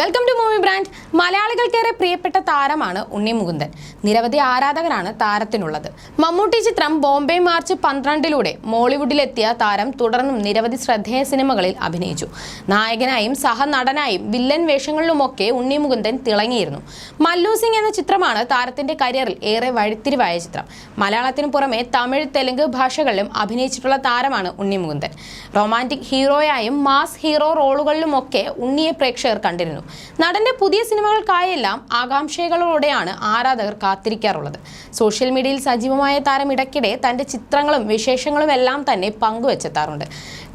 Welcome to movie brand. മലയാളികൾക്കേറെ പ്രിയപ്പെട്ട താരമാണ് ഉണ്ണി മുകുന്ദൻ. നിരവധി ആരാധകരാണ് താരത്തിനുള്ളത്. മമ്മൂട്ടി ചിത്രം ബോംബെ മാർച്ച് 12 മോളിവുഡിലെത്തിയ താരം തുടർന്നും നിരവധി ശ്രദ്ധേയ സിനിമകളിൽ അഭിനയിച്ചു. നായകനായും സഹനടനായും വില്ലൻ വേഷങ്ങളിലുമൊക്കെ ഉണ്ണി മുകുന്ദൻ തിളങ്ങിയിരുന്നു. മല്ലു സിംഗ് എന്ന ചിത്രമാണ് താരത്തിന്റെ കരിയറിൽ ഏറെ വഴിത്തിരിവായ ചിത്രം. മലയാളത്തിനു പുറമെ തമിഴ്, തെലുങ്ക് ഭാഷകളിലും അഭിനയിച്ചിട്ടുള്ള താരമാണ് Unni Mukundan. Romantic ഹീറോയായും mass hero റോളുകളിലുമൊക്കെ ഉണ്ണിയെ പ്രേക്ഷകർ കണ്ടിരുന്നു. നടന്റെ പുതിയ സിനിമകൾക്കായെല്ലാം ആകാംക്ഷകളോടെയാണ് ആരാധകർ കാത്തിരിക്കാറുള്ളത്. സോഷ്യൽ മീഡിയയിൽ സജീവമായ താരം ഇടയ്ക്കിടെ തന്റെ ചിത്രങ്ങളും വിശേഷങ്ങളും എല്ലാം തന്നെ പങ്കുവെച്ചെത്താറുണ്ട്.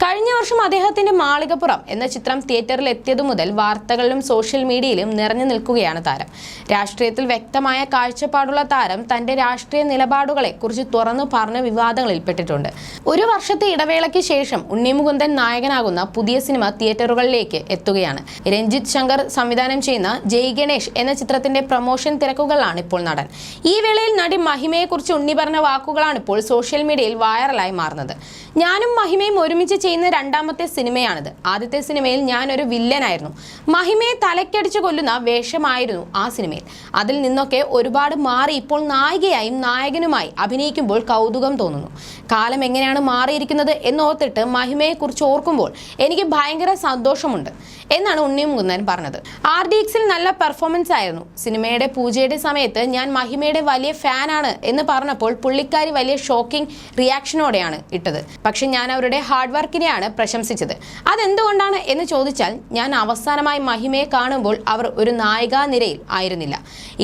കഴിഞ്ഞ വർഷം അദ്ദേഹത്തിന്റെ മാളികപ്പുറം എന്ന ചിത്രം തിയേറ്ററിൽ എത്തിയതു മുതൽ വാർത്തകളിലും സോഷ്യൽ മീഡിയയിലും നിറഞ്ഞു നിൽക്കുകയാണ് താരം. രാഷ്ട്രീയത്തിൽ വ്യക്തമായ കാഴ്ചപ്പാടുള്ള താരം തന്റെ രാഷ്ട്രീയ നിലപാടുകളെ കുറിച്ച് തുറന്നു പറഞ്ഞ വിവാദങ്ങളിൽപ്പെട്ടിട്ടുണ്ട്. ഒരു വർഷത്തെ ഇടവേളയ്ക്ക് ശേഷം ഉണ്ണി മുകുന്ദൻ നായകനാകുന്ന പുതിയ സിനിമ തിയേറ്ററുകളിലേക്ക് എത്തുകയാണ്. രഞ്ജിത്ത് ശങ്കർ സംവിധാനം ചെയ്യുന്ന ജയ് ഗണേഷ് എന്ന ചിത്രത്തിന്റെ പ്രൊമോഷൻ തിരക്കുകളാണ് ഇപ്പോൾ നടൻ. ഈ വേളയിൽ നടി മഹിമയെക്കുറിച്ച് ഉണ്ണി പറഞ്ഞ വാക്കുകളാണ് ഇപ്പോൾ സോഷ്യൽ മീഡിയയിൽ വൈറലായി മാറുന്നത്. ഞാനും മഹിമയും ഒരുമിച്ച് ചെയ്യുന്ന രണ്ടാമത്തെ സിനിമയാണിത്. ആദ്യത്തെ സിനിമയിൽ ഞാൻ ഒരു വില്ലനായിരുന്നു. മഹിമയെ തലക്കടിച്ചു കൊല്ലുന്ന വേഷമായിരുന്നു ആ സിനിമയിൽ. അതിൽ നിന്നൊക്കെ ഒരുപാട് മാറി ഇപ്പോൾ നായികയായും നായകനുമായി അഭിനയിക്കുമ്പോൾ കൗതുകം തോന്നുന്നു. കാലം എങ്ങനെയാണ് മാറിയിരിക്കുന്നത് എന്നോർത്തിട്ട് മഹിമയെക്കുറിച്ച് ഓർക്കുമ്പോൾ എനിക്ക് ഭയങ്കര സന്തോഷമുണ്ട് എന്നാണ് ഉണ്ണി മുകുന്ദൻ പറഞ്ഞത്. RDXൽ നല്ല പെർഫോമൻസ് ആയിരുന്നു. സിനിമയുടെ പൂജയുടെ സമയത്ത് ഞാൻ മഹിമയുടെ വലിയ ഫാനാണ് എന്ന് പറഞ്ഞപ്പോൾ പുള്ളിക്കാരി വലിയ ഷോക്കിംഗ് റിയാക്ഷനോടെയാണ് ഇട്ടത്. പക്ഷെ ഞാൻ അവരുടെ ഹാർഡ് വർക്കിനെയാണ് പ്രശംസിച്ചത്. അതെന്തുകൊണ്ടാണ് എന്ന് ചോദിച്ചാൽ, ഞാൻ അവസാനമായി മഹിമയെ കാണുമ്പോൾ അവർ ഒരു നായികാ നിരയിൽ ആയിരുന്നില്ല.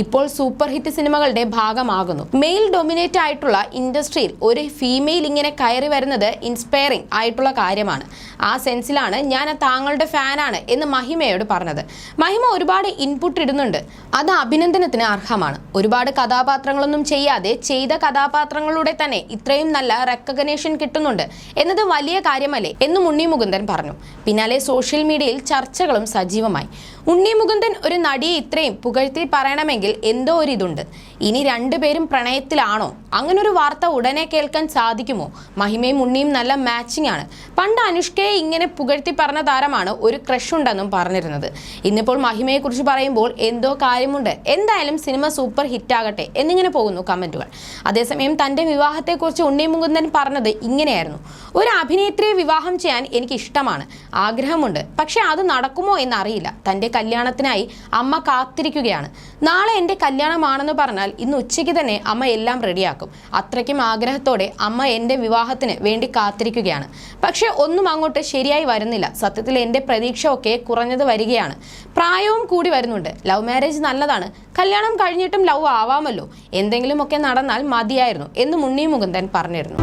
ഇപ്പോൾ സൂപ്പർ ഹിറ്റ് സിനിമകളുടെ ഭാഗമാകുന്നു. മെയിൽ ഡൊമിനേറ്റ് ആയിട്ടുള്ള ഇൻഡസ്ട്രിയിൽ ഒരു ഫീമെയിൽ ഇങ്ങനെ കയറി വരുന്നത് ഇൻസ്പയറിംഗ് ആയിട്ടുള്ള കാര്യമാണ്. ആ സെൻസിലാണ് ഞാൻ താങ്കളുടെ ഫാനാണ് എന്ന് മഹിമയോട് പറഞ്ഞത്. മഹിമ ഒരുപാട് ഇൻപുട്ട് ഇടുന്നുണ്ട്. അത് അഭിനന്ദനത്തിന് അർഹമാണ്. ഒരുപാട് കഥാപാത്രങ്ങളൊന്നും ചെയ്യാതെ ചെയ്ത കഥാപാത്രങ്ങളുടെ തന്നെ ഇത്രയും നല്ല റെക്കഗ്നേഷൻ കിട്ടുന്നുണ്ട് എന്നത് വലിയ കാര്യമല്ലേ എന്നും ഉണ്ണി മുകുന്ദൻ പറഞ്ഞു. പിന്നാലെ സോഷ്യൽ മീഡിയയിൽ ചർച്ചകളും സജീവമായി. ഉണ്ണി മുകുന്ദൻ ഒരു നടിയെ ഇത്രയും പുകഴ്ത്തി പറയണമെങ്കിൽ എന്തോ ഒരു ഇതുണ്ട്. ഇനി രണ്ടുപേരും പ്രണയത്തിലാണോ? അങ്ങനൊരു വാർത്ത ഉടനെ കേൾക്കാൻ സാധിക്കുമോ? മഹിമയും ഉണ്ണിയും നല്ല മാച്ചിങ് ആണ്. പണ്ട് അനുഷ്കയെ ഇങ്ങനെ പുകഴ്ത്തി പറഞ്ഞ താരമാണ് ഒരു ക്രഷ് ഉണ്ടെന്നും പറഞ്ഞിരുന്നത്. ഇന്നിപ്പോൾ മഹിമയെക്കുറിച്ച് പറയുമ്പോൾ എന്തോ കാര്യമുണ്ട്. എന്തായാലും സിനിമ സൂപ്പർ ഹിറ്റാകട്ടെ എന്നിങ്ങനെ പോകുന്നു കമന്റുകൾ. അതേസമയം തന്റെ വിവാഹത്തെക്കുറിച്ച് ഉണ്ണി മുകുന്ദൻ പറഞ്ഞത് ഇങ്ങനെയായിരുന്നു: ഒരു അഭിനേത്രിയെ വിവാഹം ചെയ്യാൻ എനിക്ക് ഇഷ്ടമാണ്, ആഗ്രഹമുണ്ട്. പക്ഷെ അത് നടക്കുമോ എന്നറിയില്ല. തന്റെ കല്യാണത്തിനായി അമ്മ കാത്തിരിക്കുകയാണ്. നാളെ എൻ്റെ കല്യാണമാണെന്ന് പറഞ്ഞാൽ ഇന്ന് ഉച്ചയ്ക്ക് തന്നെ അമ്മ എല്ലാം റെഡിയാക്കും. അത്രയ്ക്കും ആഗ്രഹത്തോടെ അമ്മ എൻ്റെ വിവാഹത്തിന് വേണ്ടി കാത്തിരിക്കുകയാണ്. പക്ഷെ ഒന്നും അങ്ങോട്ട് ശരിയായി വരുന്നില്ല. സത്യത്തിൽ എൻ്റെ പ്രതീക്ഷ ഒക്കെ കുറഞ്ഞത് വരികയാണ്. പ്രായവും കൂടി വരുന്നുണ്ട്. ലവ് മാരേജ് നല്ലതാണ്. കല്യാണം കഴിഞ്ഞിട്ടും ലവ് ആവാമല്ലോ. എന്തെങ്കിലുമൊക്കെ നടന്നാൽ മതിയായിരുന്നു എന്ന് ഉണ്ണി മുകുന്ദൻ പറഞ്ഞിരുന്നു.